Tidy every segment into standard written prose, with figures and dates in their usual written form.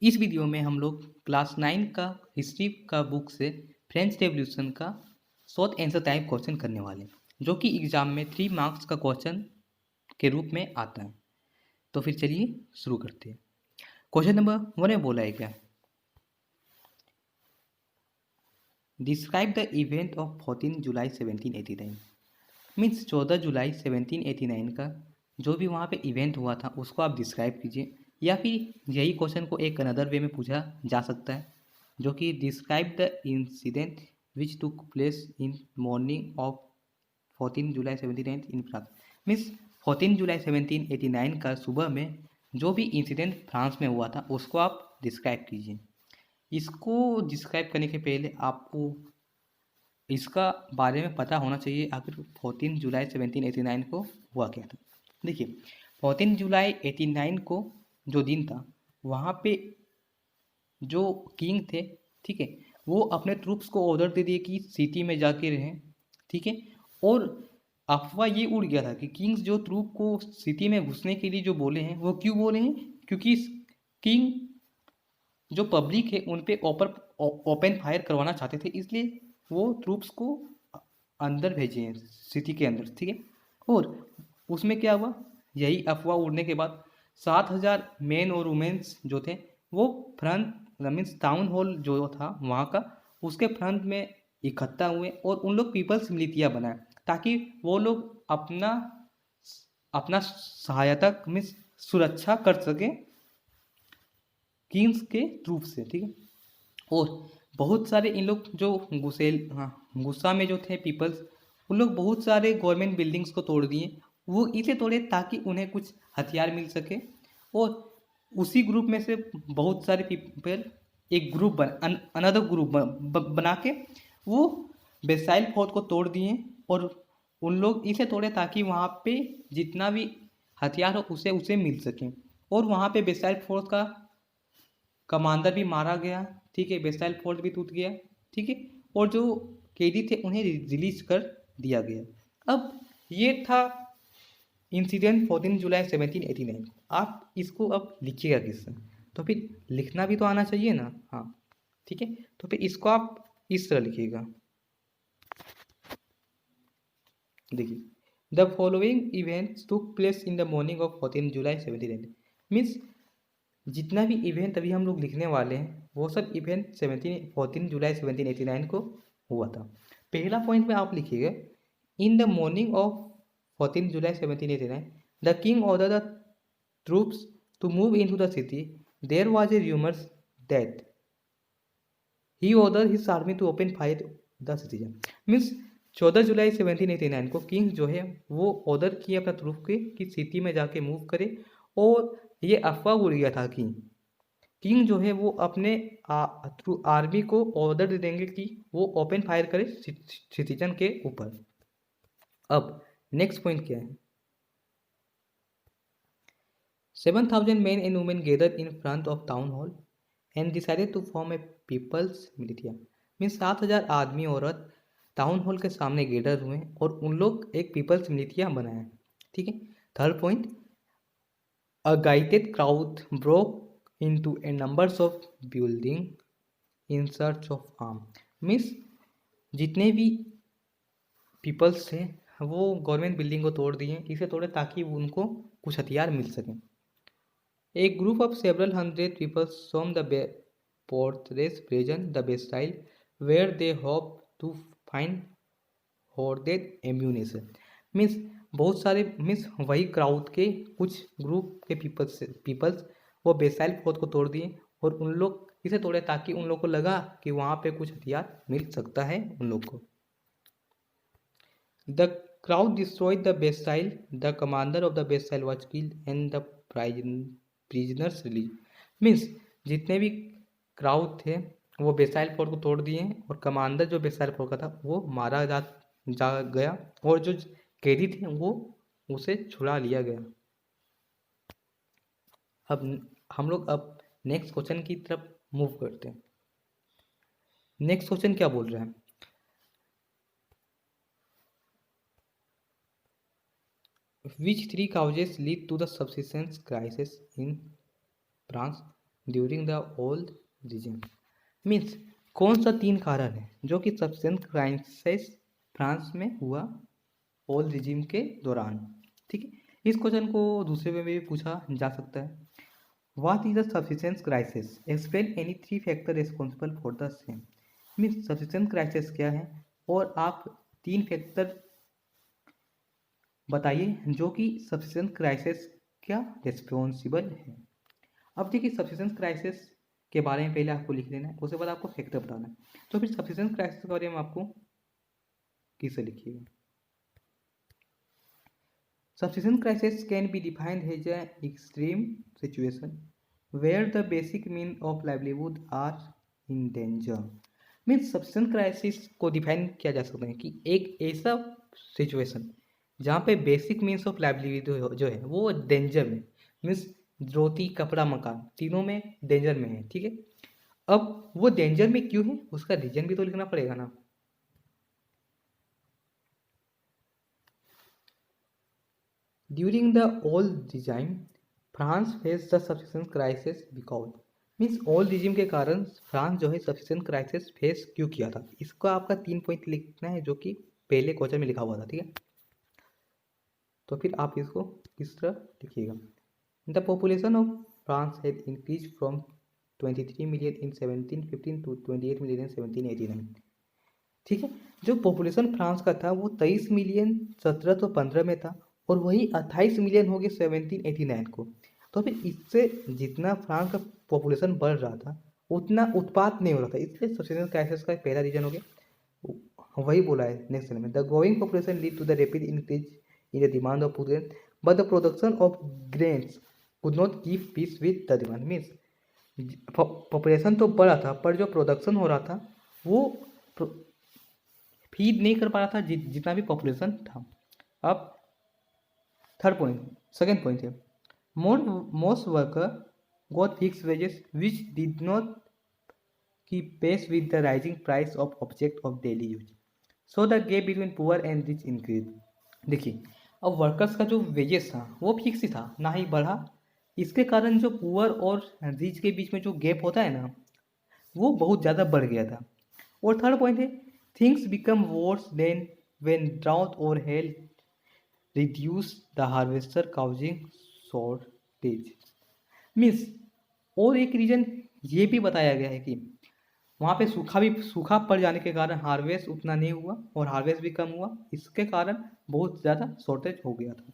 इस वीडियो में हम लोग क्लास 9 का हिस्ट्री का बुक से फ्रेंच रेवोल्यूशन का शॉर्ट आंसर टाइप क्वेश्चन करने वाले हैं, जो कि एग्जाम में 3 मार्क्स का क्वेश्चन के रूप में आता है। तो फिर चलिए शुरू करते हैं। क्वेश्चन नंबर 1 में बोला है क्या, describe the event of 14 July 1789। Means 14 जुलाई 1789 का जो भी वहाँ पे इवेंट हुआ था उसको आप डिस्क्राइब कीजिए, या फिर यही क्वेश्चन को एक अनदर वे में पूछा जा सकता है, जो कि describe the incident which took place in morning of 14 July 1789 in France. Means 14 जुलाई 1789 का सुबह में जो भी इंसिडेंट फ्रांस में हुआ था उसको आप डिस्क्राइब कीजिए। इसको डिस्क्राइब करने के पहले आपको इसका बारे में पता होना चाहिए आखिर 14 जुलाई 1789 को हुआ क्या था। देखिए 14 जुलाई 89 को जो दिन था वहाँ पे जो किंग थे, ठीक है, वो अपने ट्रूप्स को ऑर्डर दे दिए कि सिटी में जाके रहें, ठीक है। और अफवाह ये उड़ गया था कि किंग्स जो ट्रूप को सिटी में घुसने के लिए जो बोले हैं वो क्यों बोले हैं, क्योंकि किंग जो पब्लिक है उन पे ओपन फायर करवाना चाहते थे, इसलिए वो ट्रूप्स को अंदर भेजे हैं सिटी के अंदर, ठीक है। और उसमें क्या हुआ, यही अफवाह उड़ने के बाद 7,000 मेन और वुमेन्स जो थे वो फ्रंट मीन्स टाउन हॉल जो था वहाँ का उसके फ्रंट में इकट्ठा हुए और उन लोग पीपल्स मिलिटिया बनाए ताकि वो लोग अपना अपना सहायता मीन्स सुरक्षा कर सके किंग्स के ट्रूप से, ठीक है। और बहुत सारे इन लोग जो गुस्सा में जो थे पीपल्स, उन लोग बहुत सारे गवर्नमेंट बिल्डिंग्स को तोड़ दिए। वो इसलिए तोड़े ताकि उन्हें कुछ हथियार मिल सके। और उसी ग्रुप में से बहुत सारे पीपल एक ग्रुप अनदर ग्रुप बना के वो बेसाइल फोर्ट को तोड़ दिए। और उन लोग इसे तोड़े ताकि वहाँ पे जितना भी हथियार हो उसे उसे मिल सके। और वहाँ पे बेसाइल फोर्ट का कमांडर भी मारा गया, ठीक है, बेसाइल फोर्ट भी टूट गया, ठीक है। और जो कैदी थे उन्हें रिलीज कर दिया गया। अब ये था इंसिडेंट 14 जुलाई 1789। आप इसको अब लिखिएगा किससे, तो फिर लिखना भी तो आना चाहिए ना, हाँ, ठीक है। तो फिर इसको आप इस तरह लिखिएगा। देखिए the following events took place in the morning of 14 July 1789। Means जितना भी इवेंट अभी हम लोग लिखने वाले हैं वो सब इवेंट 14 जुलाई 1789 को हुआ था। पहला पॉइंट में आप लिखिएगा, in the morning of 14 July 1789 the king order the troops to move in to the city. There was a rumours that he order his army to open fire the citizen. Means 14 जुलाई 1789 को king जो है वो order किए अपना troop के कि city में जाके मूव करे। और ये अफवाह उड़ गया था कि किंग जो है वो अपने आर्मी को ऑर्डर दे देंगे कि वो ओपन फायर करे सिटीजन के ऊपर। अब नेक्स्ट पॉइंट क्या है, 7,000 men and women gathered in front of town hall and decided to form a people's militia। Means 7,000 आदमी औरत टाउन हॉल के सामने गेदर हुए और उन लोग एक पीपल्स मिलिटिया बनाया, ठीक है। Third point, a guided crowd broke into a numbers of building in search of arms। Means जितने भी पीपल्स थे वो गवर्नमेंट बिल्डिंग को तोड़ दिए, इसे तोड़े ताकि उनको कुछ हथियार मिल सकें। A group of several hundred people stormed the fortress present the Bastille where they hoped to find hoarded ammunition। Means बहुत सारे मीन्स वही क्राउड के कुछ ग्रुप के पीपल्स वो बेसाइल फोर्ट को तोड़ दिए और उन लोग इसे तोड़े ताकि उन लोग को लगा कि वहाँ पे कुछ हथियार मिल सकता है उन लोग को। The crowd destroyed the Bastille. The commander of the Bastille was killed and the prisoners released। Means जितने भी क्राउड थे वो बेसाइल फोर्ट को तोड़ दिए और कमांडर जो बेसाइल फोर्ट का था वो मारा जा गया और जो कैदी थे वो उसे छुड़ा लिया गया। अब हम लोग अब नेक्स्ट क्वेश्चन की तरफ मूव करते हैं। नेक्स्ट क्वेश्चन क्या बोल रहा है, which three causes lead to the subsistence crisis in France during the old regime. Means कौन सा 3 कारण है जो कि सब्सिडेंस क्राइसिस फ्रांस में हुआ ओल्ड रिजिम के दौरान। ठीक है, इस क्वेश्चन को दूसरे में भी पूछा जा सकता है। What is the subsistence crisis, explain any 3 factor responsible for the same. Means subsistence crisis क्या है और आप 3 फैक्टर बताइए जो कि सब्सिस्टेंस क्राइसिस क्या रिस्पॉन्सिबल है। अब देखिए सब्सिस्टेंस क्राइसिस के बारे में पहले आपको लिख लेना है, उसके बाद आपको फैक्टर बताना है। तो फिर सब्सिस्टेंस क्राइसिस के बारे में आपको किससे लिखिएगा। Subsistence crisis can be defined as an extreme situation where the basic means of livelihood are in danger. Means subsistence crisis को डिफाइन किया जा सकता है कि एक ऐसा सिचुएशन जहाँ पे बेसिक मीन्स ऑफ लाइवलीहुड जो है वो डेंजर में, मीन्स रोटी कपड़ा मकान तीनों में डेंजर में है। ठीक है, अब वो डेंजर में क्यों है उसका रीजन भी तो लिखना पड़ेगा ना। During the old regime, France face the subsistence crisis because, means old regime के कारण फ्रांस जो है सब्सिस्टेंस क्राइसिस फेस क्यों किया था। इसका आपका 3 पॉइंट लिखना है जो कि पहले क्वेश्चन में लिखा हुआ था। ठीक है, तो फिर आप इसको इस तरह लिखिएगा। The population of France had increase from 23 million in 1715 to 28 million in 1789। ठीक है, जो पॉपुलेशन फ्रांस का था वो 23 मिलियन 1715 में था और वही 28 मिलियन हो गए 1789 को। तो फिर इससे जितना फ्रांस का पॉपुलेशन बढ़ रहा था उतना उत्पाद नहीं हो रहा था, इसलिए सब्सिस्टेंस क्राइसिस का पहला रीजन हो गया। वही बोला है नेक्स्ट में, the growing population lead to the rapid increase in the demand of food grain but the production of grains could not keep peace with the demand. Means population तो बढ़ा था पर जो प्रोडक्शन हो रहा था वो फीड नहीं कर पा रहा था जितना भी पॉपुलेशन था। अब थर्ड पॉइंट, सेकेंड पॉइंट है, most worker got fix wages which did not keep pace with the rising price of object of daily use, so the gap between poor and rich increase. देखिए अब workers का जो wages था वो fix ही था, ना ही बढ़ा। इसके कारण जो पुअर और रिच के बीच में जो गैप होता है ना वो बहुत ज़्यादा बढ़ गया था। और थर्ड पॉइंट है, things become worse than when drought और hail reduce the harvester causing shortage. Means और एक रीजन ये भी बताया गया है कि वहाँ पे सूखा पड़ जाने के कारण हार्वेस्ट उतना नहीं हुआ और हार्वेस्ट भी कम हुआ, इसके कारण बहुत ज़्यादा शॉर्टेज हो गया था।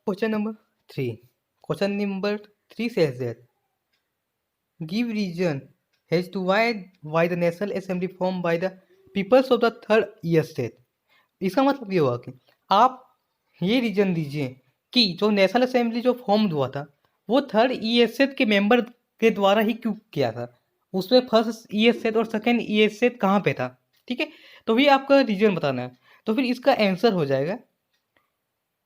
Question number 3, question number 3 says that give reason as to why the National Assembly formed by the peoples of the third year state। इसका मतलब ये हुआ कि आप ये रीजन दीजिए कि जो नेशनल असेंबली जो फॉर्म हुआ था वो थर्ड ईएसएट के मेंबर के द्वारा ही क्यों किया था, उसमें फर्स्ट ईएसएट और सेकंड ईएसएट कहाँ पे था। ठीक है, तो ये आपका रीजन बताना है। तो फिर इसका आंसर हो जाएगा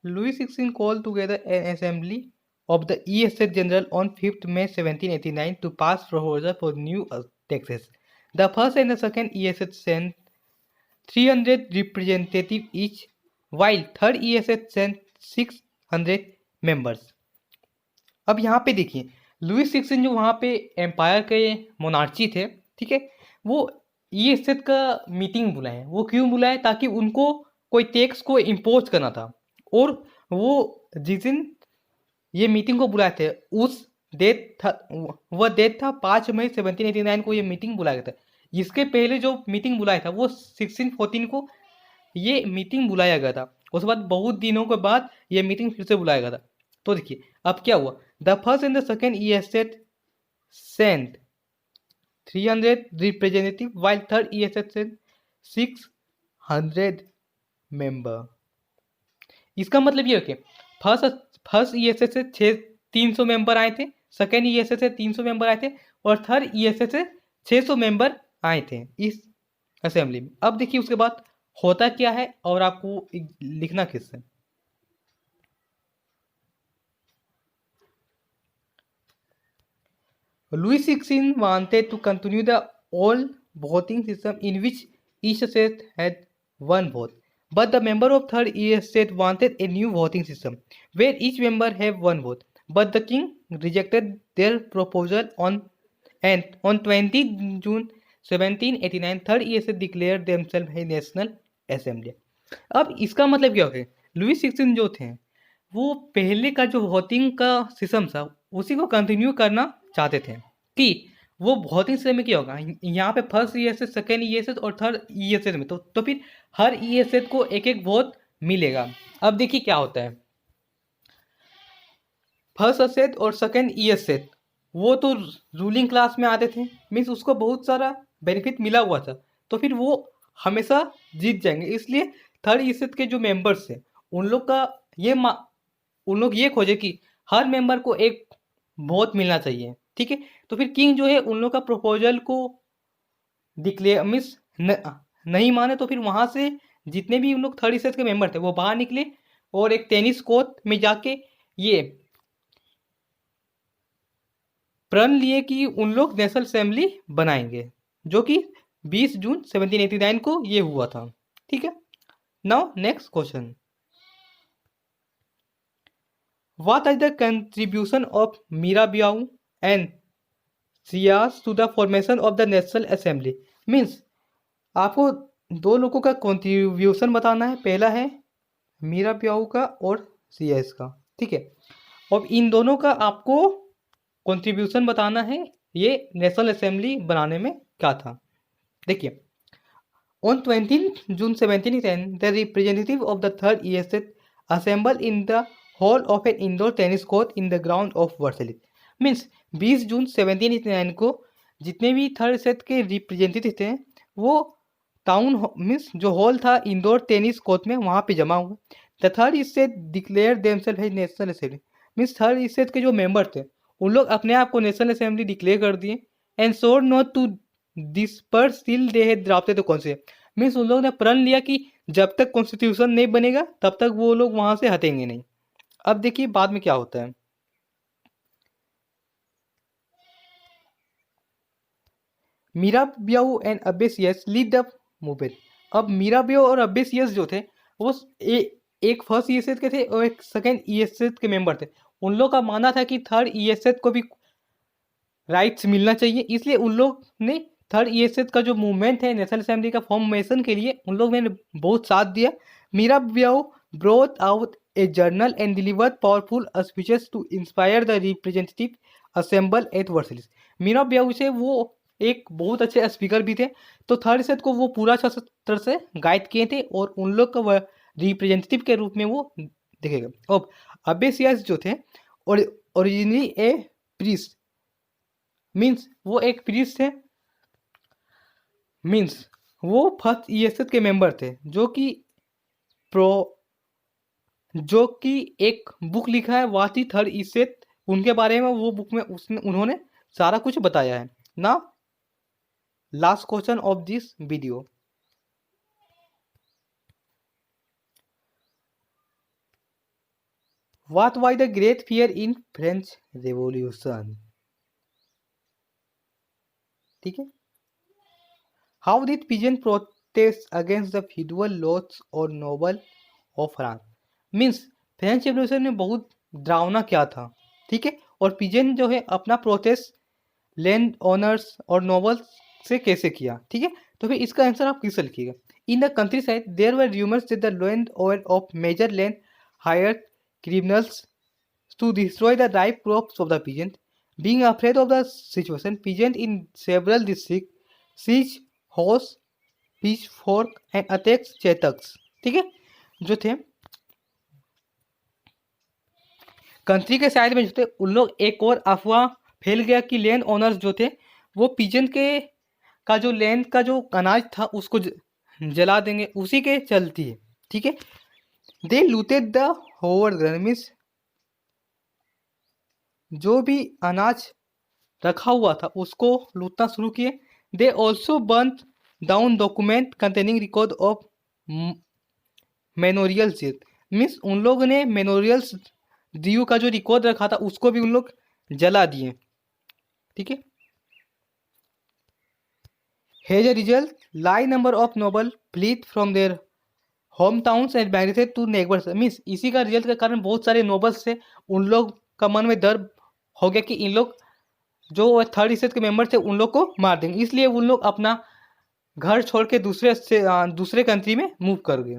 Louis 16 call together N assembly of the ESA General on 5th May 1789 to pass proposal for new taxes. The first and the second ESA sent 300 representatives each, while third ESA sent 600 members. अब यहाँ पे देखिए Louis 16 जो वहाँ पे empire के monarchy थे, ठीक है, वो ESA का मीटिंग बुलाए। वो क्यों बुलाए, ताकि उनको कोई टैक्स को इम्पोज करना था। और वो जिस दिन ये मीटिंग को बुलाए थे उस डेट था, वह डेट था 5 मई 1789 को ये मीटिंग बुलाया गया था। इसके पहले जो मीटिंग बुलाया था वो 1614 को ये मीटिंग बुलाया गया था। उसके बाद बहुत दिनों के बाद ये मीटिंग फिर से बुलाया गया था। तो देखिए अब क्या हुआ, the first and the second ESA sent 300 representative while third ESA sent 600 member. इसका मतलब ये है कि फर्स्ट ESA से 300 मेंबर आए थे, सेकेंड ESA से 300 मेंबर आए थे और थर्ड ESA से 600 मेंबर आए थे इस असेंबली में। अब देखिए उसके बाद होता क्या है और आपको लिखना किससे। Louis XVI wanted to continue the old voting system in which each state had one vote, but the member of third ES state wanted a new voting system where each member have one vote. But the king rejected their proposal on 20 June 1789 third ईएसएस declare themselves a national assembly. अब इसका मतलब क्या हो गया, Louis 16 जो थे वो पहले का जो वोटिंग का सिस्टम था उसी को कंटिन्यू करना चाहते थे कि वो वोटिंग सिस्टम में क्या होगा, यहाँ पे फर्स्ट ईएसएस, सेकेंड ईएसएस और थर्ड ईएसएस में तो फिर हर ईएसएस को एक एक वोट मिलेगा। अब देखिए क्या होता है, फर्स्ट असेट और सेकेंड ईएसएस वो तो रूलिंग क्लास में आते थे, मीन्स उसको बहुत सारा बेनिफिट मिला हुआ था, तो फिर वो हमेशा जीत जाएंगे। इसलिए थर्ड ईएसएस के जो मेंबर्स थे उन लोग का उन लोग ये खोजे कि हर मेंबर को एक वोट मिलना चाहिए, ठीक है। तो फिर किंग जो है उन लोग का प्रपोजल को डिक्लेयर मीन्स नहीं माने, तो फिर वहाँ से जितने भी उन लोग थर्ड ईएसएस के मेंबर थे वो बाहर निकले और एक टेनिस कोर्ट में जाके ये प्रण लिए कि उन लोग नेशनल असेंबली बनाएंगे, जो कि 20 जून 1789 को ये हुआ था, ठीक है। Now next question, what is the contribution of Mirabeau and Sieyes to the formation of the National assembly. Means आपको दो लोगों का कंट्रीब्यूशन बताना है, पहला है मीराबियाऊ का और सियास का, ठीक है। और इन दोनों का आपको कंट्रीब्यूशन बताना है ये नेशनल असेंबली बनाने में क्या था। देखिए, on 20 June 1710 the representative of the third ईएसएस assembled in the hall of an indoor tennis court in the ground of Versailles. Means 20 जून 1789 को जितने भी थर्ड सेट के रिप्रेजेंटेटिव थे वो टाउन मीन्स जो हॉल था इंडोर टेनिस कोर्ट में वहाँ पे जमा हुए। The third state declare themselves as national assembly. Means third state के जो मेंबर थे उन लोग अपने आप को नेशनल असेंबली डिक्लेयर कर दिए and swore not to disperse till they had drafted the constitution. Means उन लोगों ने प्रण लिया कि जब तक कॉन्स्टिट्यूशन नहीं बनेगा तब तक वो लोग वहाँ से हटेंगे नहीं। अब देखिए बाद में क्या होता है, मीराबियाऊ एंड अब्बेसियस लीड द मूवमेंट। अब मीराबियाऊ और अब्बेसियस जो थे वो एक फर्स्ट ईएसएस के थे और एक सेकेंड ईएसएस के मेंबर थे। उन लोग का मानना था कि थर्ड ईएसएस को भी राइट्स मिलना चाहिए, इसलिए उन लोग ने थर्ड ईएसएस का जो मूवमेंट है नेशनल असेंबली का फॉर्मेशन के लिए उन लोग ने बहुत साथ दिया। Mirabeau brought out a journal and delivered powerful speeches to inspire the representative assembled at Versailles. Mirabeau से वो एक बहुत अच्छे स्पीकर भी थे, तो थर्ड सेट को वो पूरा अच्छा तरह से गाइड किए थे और उन लोग का रिप्रेजेंटेटिव के रूप में वो देखेगा। अब अब्बेसियस जो थे और ओरिजिनली ए प्रीस्ट, मीन्स वो एक प्रीस्ट थे, मीन्स वो फर्स्ट ईएसएस के मेंबर थे जो कि एक बुक लिखा है वाटी थर्ड ईएसएस उनके बारे में, वो बुक में उन्होंने सारा कुछ बताया है ना। Last question of this video, what was the great fear in French revolution, ठीक है। How did peasants protest against the feudal lords और noble of France. Means French revolution में बहुत डरावना क्या था, ठीक है, और पिजन जो है अपना प्रोटेस्ट लैंड ओनर्स और नोबल्स से कैसे किया, ठीक है। तो फिर इसका आंसर आप किससे लिखिएगा। In the countryside there were rumours that the land owner of major land hired criminals to destroy the ripe crops of the peasant. Being afraid of the situation peasant in several district seized hoes pitchfork and attacked chateaux, ठीक है, जो थे country के side में जो थे उन लोग एक और अफवाह फैल गया कि लैंड ओनर्स जो थे वो पिजन के का जो लैंड का जो अनाज था उसको जला देंगे, उसी के चलती है, ठीक है। दे लूटेड द होवर ग्रमीस, जो भी अनाज रखा हुआ था उसको लूटना शुरू किए। They also burn down document containing record of memorials. Means उन लोगों ने मेमोरियल्स ड्यू का जो रिकॉर्ड रखा था उसको भी उन लोग जला दिए, ठीक है। As a result, large number of nobles fled from their home towns and migrated to neighbours. Means इसी का रिजल्ट के कारण बहुत सारे नोबल्स थे उन लोग का मन में डर हो गया कि इन लोग जो थर्ड स्टेट के मेंबर थे उन लोग को मार देंगे, इसलिए उन लोग अपना घर छोड़ के दूसरे कंट्री में मूव कर गए।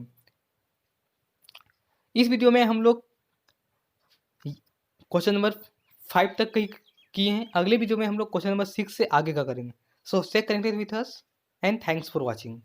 इस वीडियो में हम लोग क्वेश्चन नंबर 5 तक किए हैं। अगले वीडियो में हम लोग क्वेश्चन नंबर 6 से आगे का करेंगे। So stay connected with us and thanks for watching.